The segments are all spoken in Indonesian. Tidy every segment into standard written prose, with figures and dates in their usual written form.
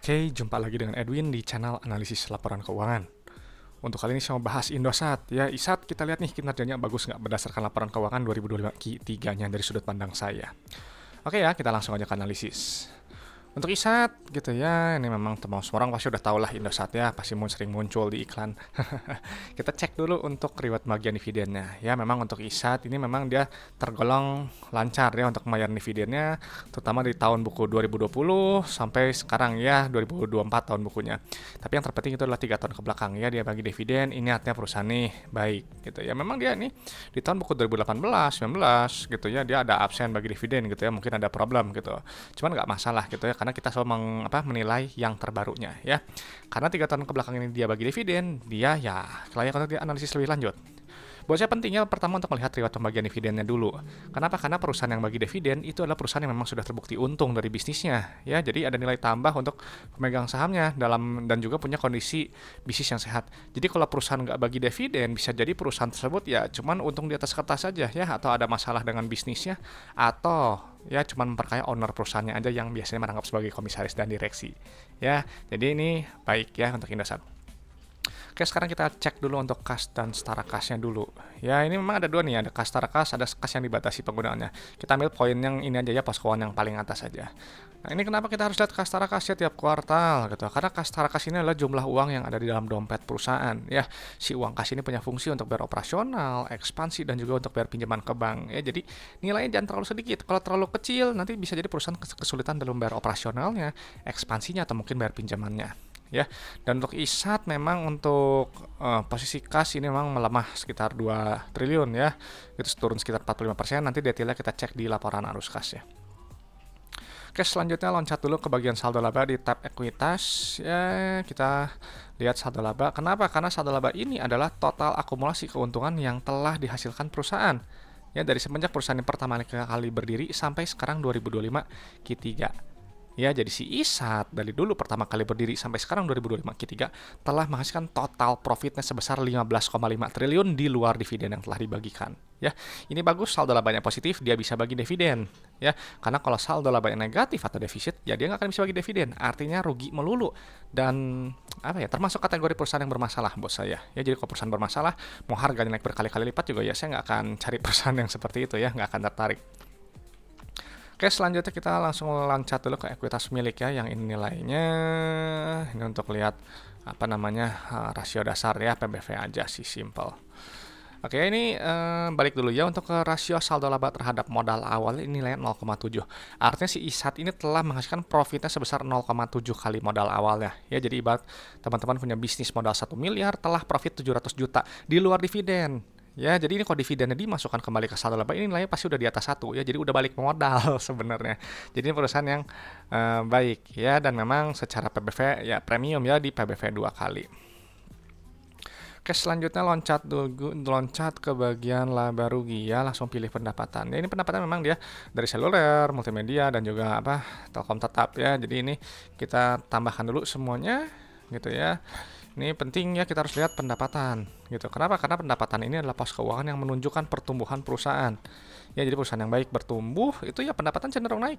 Oke, jumpa lagi dengan Edwin di channel analisis laporan keuangan. Untuk kali ini saya mau bahas Indosat. Ya, ISAT kita lihat nih kinerjanya bagus nggak berdasarkan laporan keuangan 2025 Q3-nya dari sudut pandang saya. Oke ya, kita langsung aja ke analisis. Untuk ISAT gitu ya, ini memang semua orang pasti udah tahu lah Indosat ya, pasti sering muncul di iklan. Kita cek dulu untuk reward bagian dividennya. Ya, memang untuk ISAT ini memang dia tergolong lancar ya untuk membayar dividennya, terutama di tahun buku 2020 sampai sekarang ya 2024 tahun bukunya. Tapi yang terpenting itu adalah 3 tahun ke belakang ya dia bagi dividen, ini artinya perusahaan nih baik gitu ya. Memang dia nih di tahun buku 2018, 19 gitu ya dia ada absen bagi dividen gitu ya, mungkin ada problem gitu. Cuman nggak masalah gitu ya karena kita selalu menilai yang terbarunya ya. Karena 3 tahun ke belakang ini dia bagi dividen, dia ya layak untuk dianalisis lebih lanjut. Buat saya pentingnya pertama untuk melihat riwayat pembagian dividennya dulu. Kenapa? Karena perusahaan yang bagi dividen itu adalah perusahaan yang memang sudah terbukti untung dari bisnisnya, ya. Jadi ada nilai tambah untuk pemegang sahamnya dan juga punya kondisi bisnis yang sehat. Jadi kalau perusahaan nggak bagi dividen, bisa jadi perusahaan tersebut ya cuman untung di atas kertas saja ya, atau ada masalah dengan bisnisnya, atau ya cuman memperkaya owner perusahaannya aja yang biasanya merangkap sebagai komisaris dan direksi. Ya, jadi ini baik ya untuk Indosat. Oke, sekarang kita cek dulu untuk kas dan setara kasnya dulu. Ya, ini memang ada dua nih, ada kas setara kas, ada kas yang dibatasi penggunaannya. Kita ambil poin yang ini aja ya, pos keuangan yang paling atas saja. Nah, ini kenapa kita harus lihat kas setara kasnya tiap kuartal gitu? Karena kas setara kas ini adalah jumlah uang yang ada di dalam dompet perusahaan. Ya, si uang kas ini punya fungsi untuk bayar operasional, ekspansi, dan juga untuk bayar pinjaman ke bank. Ya, jadi nilainya jangan terlalu sedikit. Kalau terlalu kecil, nanti bisa jadi perusahaan kesulitan dalam bayar operasionalnya, ekspansinya, atau mungkin bayar pinjamannya. Ya, dan untuk ISAT memang untuk posisi kas ini memang melemah sekitar 2 triliun ya. Itu turun sekitar 45%. Nanti detailnya kita cek di laporan arus kas ya. Oke, selanjutnya loncat dulu ke bagian saldo laba di tab ekuitas. Ya, kita lihat saldo laba. Kenapa? Karena saldo laba ini adalah total akumulasi keuntungan yang telah dihasilkan perusahaan. Ya, dari semenjak perusahaan yang pertama kali berdiri sampai sekarang 2025 Q3. Ya, jadi si ISAT dari dulu pertama kali berdiri sampai sekarang 2025 Q3 telah menghasilkan total profitnya sebesar 15,5 triliun di luar dividen yang telah dibagikan. Ya, ini bagus, saldo labanya positif, dia bisa bagi dividen. Ya, karena kalau saldo labanya negatif atau defisit, ya dia nggak akan bisa bagi dividen. Artinya rugi melulu dan termasuk kategori perusahaan yang bermasalah buat saya. Ya, jadi kalau perusahaan bermasalah, mau harganya naik berkali-kali lipat juga ya saya nggak akan cari perusahaan yang seperti itu ya, nggak akan tertarik. Oke, selanjutnya kita langsung loncat dulu ke ekuitas milik ya, yang ini nilainya ini untuk lihat rasio dasar ya, PBV aja sih, simple. Oke, ini balik dulu ya untuk ke rasio saldo laba terhadap modal awal ini nilainya 0,7. Artinya si ISAT ini telah menghasilkan profitnya sebesar 0,7 kali modal awalnya. Ya, jadi ibarat teman-teman punya bisnis modal 1 miliar telah profit 700 juta di luar dividen. Ya, jadi ini kalau dividennya dimasukkan kembali ke saldo laba ini nilainya pasti udah di atas 1 ya. Jadi udah balik modal sebenarnya. Jadi ini perusahaan yang baik ya, dan memang secara PBV ya premium ya, di PBV 2 kali. Oke, selanjutnya loncat ke bagian laba rugi ya, langsung pilih pendapatan. Ya, ini pendapatan memang dia dari seluler, multimedia, dan juga Telkom tetap ya. Jadi ini kita tambahkan dulu semuanya gitu ya. Ini penting ya, kita harus lihat pendapatan gitu. Kenapa? Karena pendapatan ini adalah pos keuangan yang menunjukkan pertumbuhan perusahaan. Ya, jadi perusahaan yang baik bertumbuh, itu ya pendapatan cenderung naik.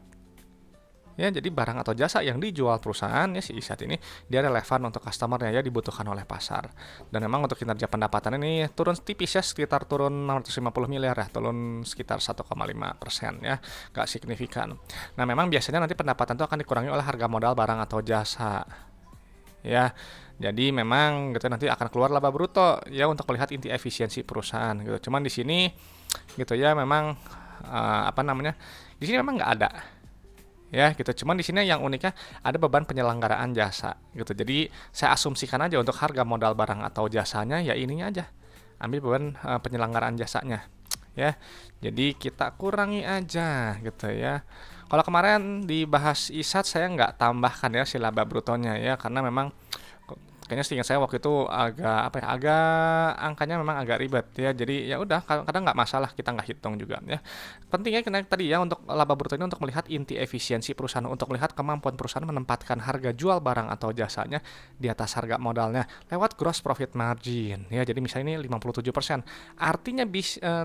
Ya, jadi barang atau jasa yang dijual perusahaan ya si ISAT ini dia relevan untuk customer ya, dibutuhkan oleh pasar. Dan memang untuk kinerja pendapatan ini turun tipis ya, sekitar turun 650 miliar ya, turun sekitar 1,5% ya, gak signifikan. Nah, memang biasanya nanti pendapatan itu akan dikurangi oleh harga modal barang atau jasa. Ya, jadi memang gitu nanti akan keluar laba bruto ya untuk melihat inti efisiensi perusahaan gitu. Cuman di sini gitu ya memang di sini memang nggak ada ya gitu. Cuman di sini yang uniknya ada beban penyelenggaraan jasa gitu. Jadi saya asumsikan aja untuk harga modal barang atau jasanya ya ininya aja, ambil beban penyelenggaraan jasanya ya. Jadi kita kurangi aja gitu ya. Kalau kemarin dibahas ISAT saya nggak tambahkan ya si laba brutonya ya, karena memang kayaknya seingat saya waktu itu agak angkanya memang agak ribet ya. Jadi ya udah, kadang nggak masalah kita nggak hitung juga ya. Pentingnya karena tadi ya untuk laba bruto ini untuk melihat inti efisiensi perusahaan, untuk melihat kemampuan perusahaan menempatkan harga jual barang atau jasanya di atas harga modalnya lewat gross profit margin ya. Jadi misalnya ini 57%. Artinya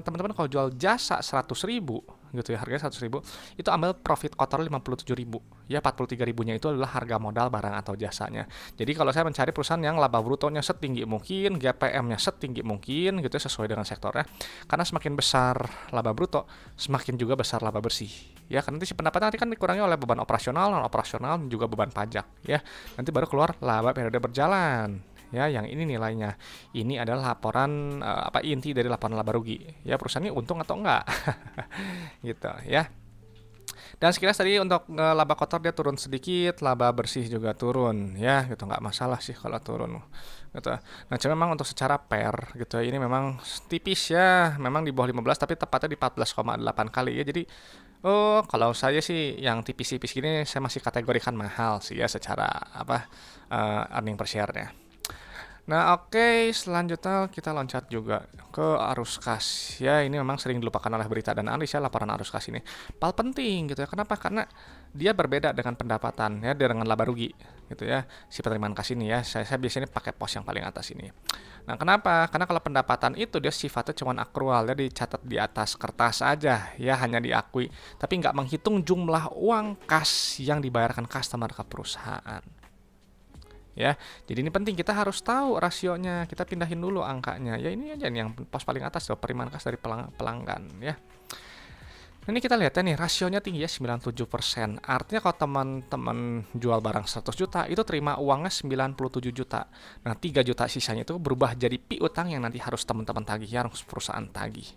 teman-teman kalau jual jasa 100.000 gitu ya, harganya 100.000, itu ambil profit kotor 57.000. Ya 43.000-nya itu adalah harga modal barang atau jasanya. Jadi kalau saya mencari perusahaan yang laba brutonya setinggi mungkin, GPM-nya setinggi mungkin gitu ya, sesuai dengan sektornya. Karena semakin besar laba bruto, semakin juga besar laba bersih. Ya, karena nanti si pendapatan nanti kan dikurangi oleh beban operasional, non operasional, dan juga beban pajak ya. Nanti baru keluar laba periode berjalan. Ya, yang ini nilainya. Ini adalah laporan inti dari laporan laba rugi. Ya, perusahaan ini untung atau enggak. Gitu ya. Dan sekilas tadi untuk laba kotor dia turun sedikit, laba bersih juga turun ya, gitu nggak masalah sih kalau turun gitu. Nah, cuma memang untuk secara pair gitu ini memang tipis ya, memang di bawah 15 tapi tepatnya di 14,8 kali ya. Jadi kalau saya sih yang tipis-tipis gini saya masih kategorikan mahal sih ya secara earning per share-nya. Nah, oke, selanjutnya kita loncat juga ke arus kas. Ya, ini memang sering dilupakan oleh berita dan analis ya, laporan arus kas ini. Paling penting gitu ya. Kenapa? Karena dia berbeda dengan pendapatan ya, dengan laba rugi gitu ya. Si penerimaan kas ini ya, saya biasanya pakai pos yang paling atas ini. Nah, kenapa? Karena kalau pendapatan itu dia sifatnya cuma akrual, ya dicatat di atas kertas aja, ya hanya diakui, tapi nggak menghitung jumlah uang kas yang dibayarkan customer ke perusahaan. Ya, jadi ini penting, kita harus tahu rasionya. Kita pindahin dulu angkanya. Ya ini aja nih yang pos paling atas tuh, penerimaan kas dari pelanggan ya. Ini kita lihat ya nih, rasionya tinggi ya 97%. Artinya kalau teman-teman jual barang 100 juta, itu terima uangnya 97 juta. Nah, 3 juta sisanya itu berubah jadi piutang yang nanti harus teman-teman tagih, ya harus perusahaan tagih.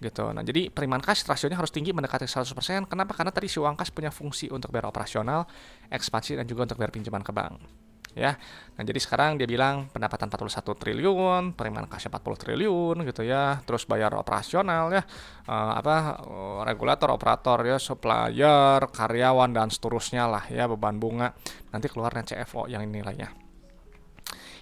Gitu. Nah, jadi penerimaan kas rasionya harus tinggi mendekati 100%. Kenapa? Karena tadi si uang kas punya fungsi untuk bayar operasional, ekspansi, dan juga untuk bayar pinjaman ke bank. Ya, nah jadi sekarang dia bilang pendapatan 41 triliun, penerimaan kasnya 40 triliun gitu ya, terus bayar operasional ya, regulator, operator ya, supplier, karyawan dan seterusnya lah ya, beban bunga, nanti keluarnya CFO yang nilainya.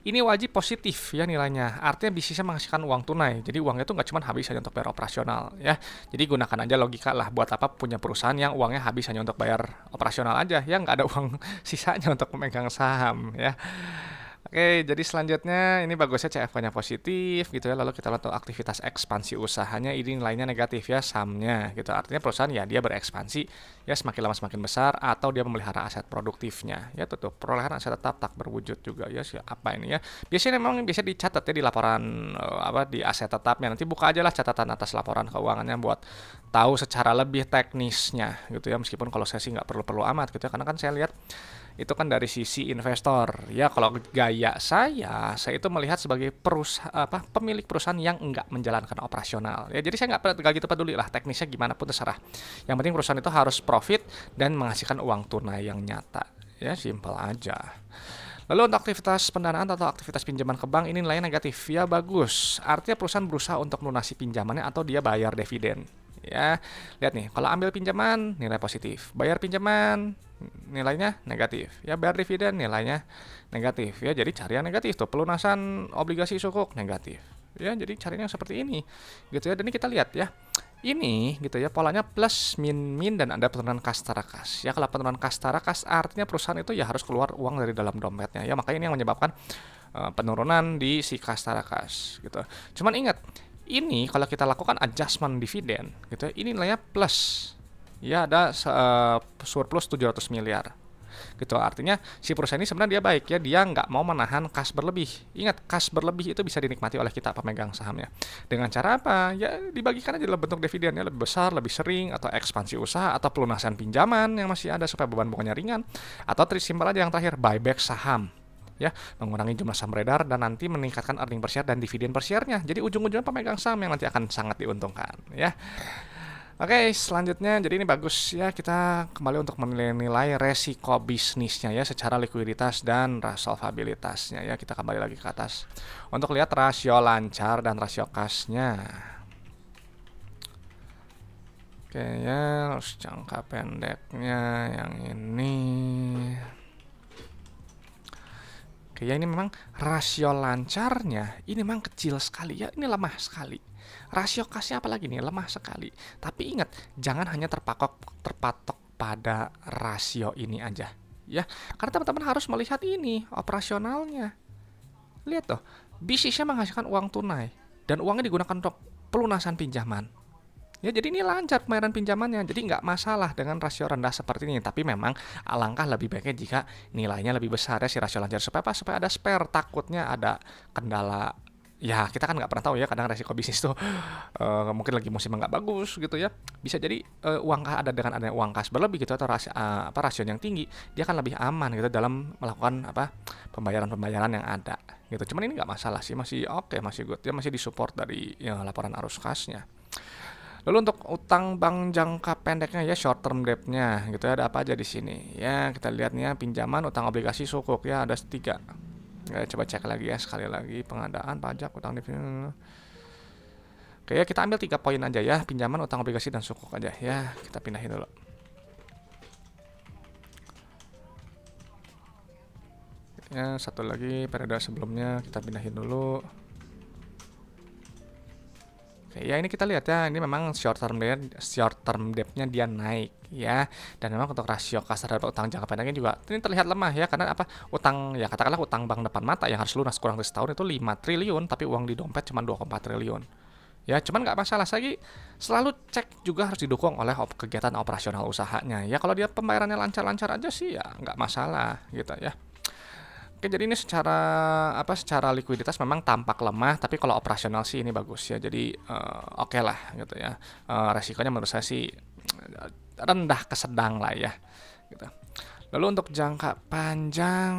Ini wajib positif ya nilainya, artinya bisnisnya menghasilkan uang tunai, jadi uangnya itu nggak cuma habis hanya untuk bayar operasional ya. Jadi gunakan aja logika lah, buat apa punya perusahaan yang uangnya habis hanya untuk bayar operasional aja ya, nggak ada uang sisanya untuk memegang saham ya. Oke, jadi selanjutnya ini bagusnya CFK-nya positif gitu ya. Lalu kita lihat aktivitas ekspansi usahanya, ini nilainya negatif ya, SAM-nya gitu. Artinya perusahaan ya dia berekspansi ya, semakin lama semakin besar, atau dia memelihara aset produktifnya. Ya tuh perolehan aset tetap tak berwujud juga ya, apa ini ya. Biasanya memang biasa dicatat ya di laporan di aset tetapnya. Nanti buka aja lah catatan atas laporan keuangannya buat tahu secara lebih teknisnya gitu ya. Meskipun kalau saya sih nggak perlu-perlu amat gitu ya, karena kan saya lihat itu kan dari sisi investor ya. Kalau gaya saya itu melihat sebagai pemilik perusahaan yang enggak menjalankan operasional ya. Jadi saya nggak gitu peduli lah teknisnya gimana pun terserah, yang penting perusahaan itu harus profit dan menghasilkan uang tunai yang nyata ya, simple aja. Lalu untuk aktivitas pendanaan atau aktivitas pinjaman ke bank, ini nilainya negatif ya, bagus, artinya perusahaan berusaha untuk melunasi pinjamannya atau dia bayar dividen ya. Lihat nih, kalau ambil pinjaman nilai positif, bayar pinjaman nilainya negatif ya, bayar dividen nilainya negatif ya. Jadi cari yang negatif tuh, pelunasan obligasi sukuk negatif ya, jadi carinya seperti ini gitu ya. Dan ini kita lihat ya, ini gitu ya, polanya plus min dan ada penurunan kas tara kas ya. Kalau penurunan kas tara kas artinya perusahaan itu ya harus keluar uang dari dalam dompetnya ya, makanya ini yang menyebabkan penurunan di si kas tara kas gitu. Cuman ingat, ini kalau kita lakukan adjustment dividen gitu ya, ini nilainya plus ya, ada surplus 700 miliar gitu. Artinya si perusahaan ini sebenarnya dia baik ya, dia nggak mau menahan kas berlebih. Ingat, kas berlebih itu bisa dinikmati oleh kita pemegang sahamnya dengan cara apa ya, dibagikan aja dalam bentuk dividen ya, lebih besar, lebih sering, atau ekspansi usaha, atau pelunasan pinjaman yang masih ada supaya beban bunganya ringan, atau simpel aja yang terakhir, buyback saham ya, mengurangi jumlah saham beredar dan nanti meningkatkan earning per share dan dividen per share-nya. Jadi ujung-ujungnya pemegang saham yang nanti akan sangat diuntungkan ya. Oke, selanjutnya jadi ini bagus ya, kita kembali untuk menilai resiko bisnisnya ya, secara likuiditas dan solvabilitasnya ya. Kita kembali lagi ke atas untuk lihat rasio lancar dan rasio kasnya. Oke ya, terus jangka pendeknya yang ini. Oke ya, ini memang rasio lancarnya ini memang kecil sekali ya, ini lemah sekali. Rasio kasnya apalagi nih, lemah sekali. Tapi ingat, jangan hanya terpatok pada rasio ini aja ya, karena teman-teman harus melihat ini operasionalnya. Lihat tuh, bisnisnya menghasilkan uang tunai dan uangnya digunakan untuk pelunasan pinjaman Ya, jadi ini lancar pembayaran pinjamannya, jadi nggak masalah dengan rasio rendah seperti ini. Tapi memang alangkah lebih baiknya jika nilainya lebih besar ya si rasio lancar. Supaya apa? Supaya ada spare, takutnya ada kendala. Ya, kita kan nggak pernah tahu ya, kadang resiko bisnis tuh mungkin lagi musim nggak bagus gitu ya. Bisa jadi uang kas ada dengan adanya uang kas berlebih gitu atau rasio yang tinggi, dia akan lebih aman gitu dalam melakukan pembayaran-pembayaran yang ada gitu. Cuman ini nggak masalah sih, masih oke, masih good. Dia masih disupport dari ya, laporan arus kasnya. Lalu untuk utang bank jangka pendeknya ya short term debt-nya gitu ya, ada apa aja di sini? Ya, kita lihat nih ya, pinjaman, utang obligasi, sukuk ya, ada 3. Ya, coba cek lagi ya sekali lagi, pengadaan, pajak, utang dividen. Oke ya, kita ambil 3 poin aja ya, pinjaman, utang obligasi dan sukuk aja ya. Kita pindahin dulu. Ya, satu lagi periode sebelumnya kita pindahin dulu. Ya ini kita lihat ya, ini memang short term debt-nya dia naik ya. Dan memang untuk rasio kas terhadap utang jangka pendeknya juga ini terlihat lemah ya, karena apa? Utang ya katakanlah utang bank depan mata yang harus lunas kurang dari setahun itu 5 triliun, tapi uang di dompet cuma 2,4 triliun. Ya, cuman nggak masalah, saya selalu cek juga harus didukung oleh kegiatan operasional usahanya. Ya kalau dia pembayarannya lancar-lancar aja sih ya nggak masalah gitu ya. Oke, jadi ini secara likuiditas memang tampak lemah, tapi kalau operasional sih ini bagus ya. Jadi oke lah gitu ya. Resikonya menurut saya sih rendah ke sedang lah ya. Gitu. Lalu untuk jangka panjang,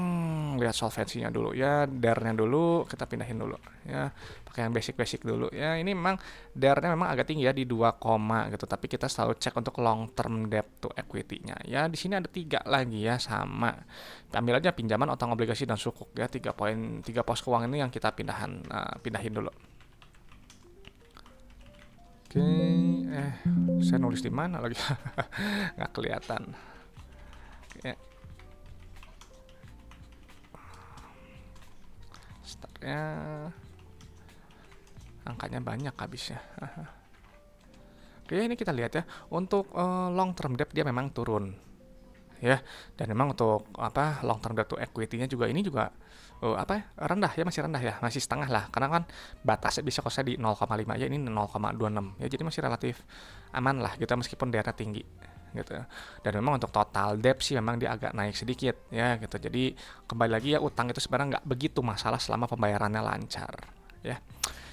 lihat solvensinya dulu ya, DER-nya dulu, kita pindahin dulu ya, pakai yang basic-basic dulu ya. Ini memang DER-nya memang agak tinggi ya di 2, gitu, tapi kita selalu cek untuk long term debt to equity-nya ya. Di sini ada 3 lagi ya, sama. Ambil aja pinjaman, utang obligasi dan sukuk ya, 3 pos keuangan ini yang kita pindahin dulu. Oke, saya nulis di mana lagi? Nggak kelihatan. Ya. Startnya angkanya banyak habisnya. Oke, ini kita lihat ya, untuk long term debt dia memang turun ya, dan memang untuk long term debt to equity-nya juga ini juga rendah ya, masih rendah ya, masih setengah lah, karena kan batasnya bisa kalau saya di 0,5 ya, ini 0,26 ya, jadi masih relatif aman lah gitu meskipun daerah tinggi gitu. Dan memang untuk total debt sih memang dia agak naik sedikit ya gitu. Jadi kembali lagi ya, utang itu sebenarnya nggak begitu masalah selama pembayarannya lancar ya.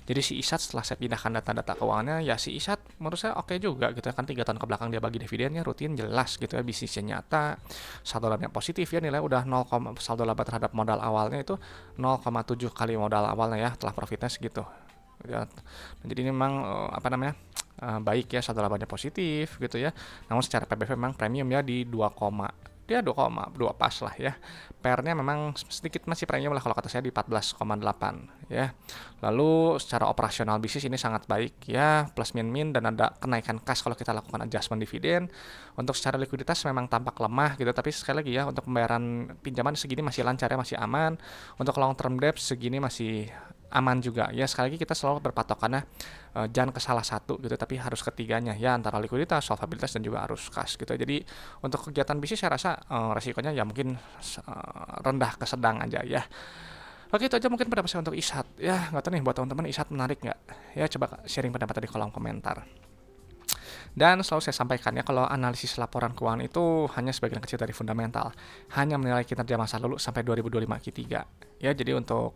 Jadi si Isat setelah saya pindahkan data-data keuangannya ya, si Isat menurut saya oke juga gitu ya, kan 3 tahun ke belakang dia bagi dividennya rutin jelas gitu ya, bisnisnya nyata, saldo labanya positif ya, nilai udah 0, saldo laba terhadap modal awalnya itu 0,7 kali modal awalnya ya, telah profitnya segitu ya. Jadi ini memang baik ya, saldo labanya positif gitu ya. Namun secara PBV memang premium ya di 2,2 pas lah ya. PR-nya memang sedikit masih premium lah kalau kata saya di 14,8 ya. Lalu secara operasional bisnis ini sangat baik ya, plus min dan ada kenaikan kas kalau kita lakukan adjustment dividen. Untuk secara likuiditas memang tampak lemah gitu, tapi sekali lagi ya, untuk pembayaran pinjaman segini masih lancar ya, masih aman. Untuk long term debt segini masih aman juga ya. Sekali lagi kita selalu berpatokannya jangan ke salah satu gitu, tapi harus ketiganya ya, antara likuiditas, solvabilitas dan juga arus kas gitu. Jadi untuk kegiatan bisnis saya rasa resikonya ya mungkin rendah ke sedang aja ya. Oke, itu aja mungkin pendapat saya untuk Isat ya. Nggak tahu nih buat teman-teman, Isat menarik nggak ya, coba sharing pendapat di kolom komentar. Dan selalu saya sampaikan ya, kalau analisis laporan keuangan itu hanya sebagian kecil dari fundamental, hanya menilai kinerja masa lalu sampai 2025 Q3 ya. Jadi untuk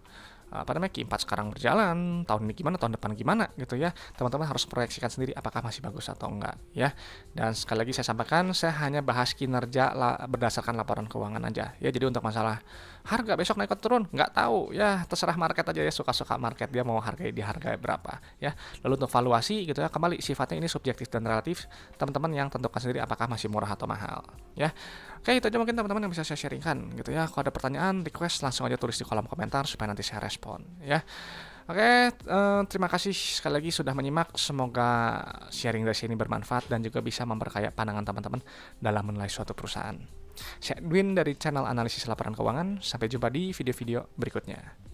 Q4 sekarang berjalan, tahun ini gimana, tahun depan gimana gitu ya, teman-teman harus proyeksikan sendiri apakah masih bagus atau enggak ya. Dan sekali lagi saya sampaikan, saya hanya bahas kinerja berdasarkan laporan keuangan aja ya. Jadi untuk masalah harga besok naik atau turun nggak tahu ya, terserah market aja ya, suka-suka market dia mau hargai di harga berapa ya. Lalu untuk valuasi gitu ya, kembali sifatnya ini subjektif dan relatif, teman-teman yang tentukan sendiri apakah masih murah atau mahal ya. Oke, itu aja mungkin teman-teman yang bisa saya sharingkan gitu ya. Kalau ada pertanyaan, request, langsung aja tulis di kolom komentar supaya nanti saya respon ya. Oke, terima kasih sekali lagi sudah menyimak. Semoga sharing dari sini bermanfaat dan juga bisa memperkaya pandangan teman-teman dalam menilai suatu perusahaan. Saya Edwin dari channel analisis laporan keuangan. Sampai jumpa di video-video berikutnya.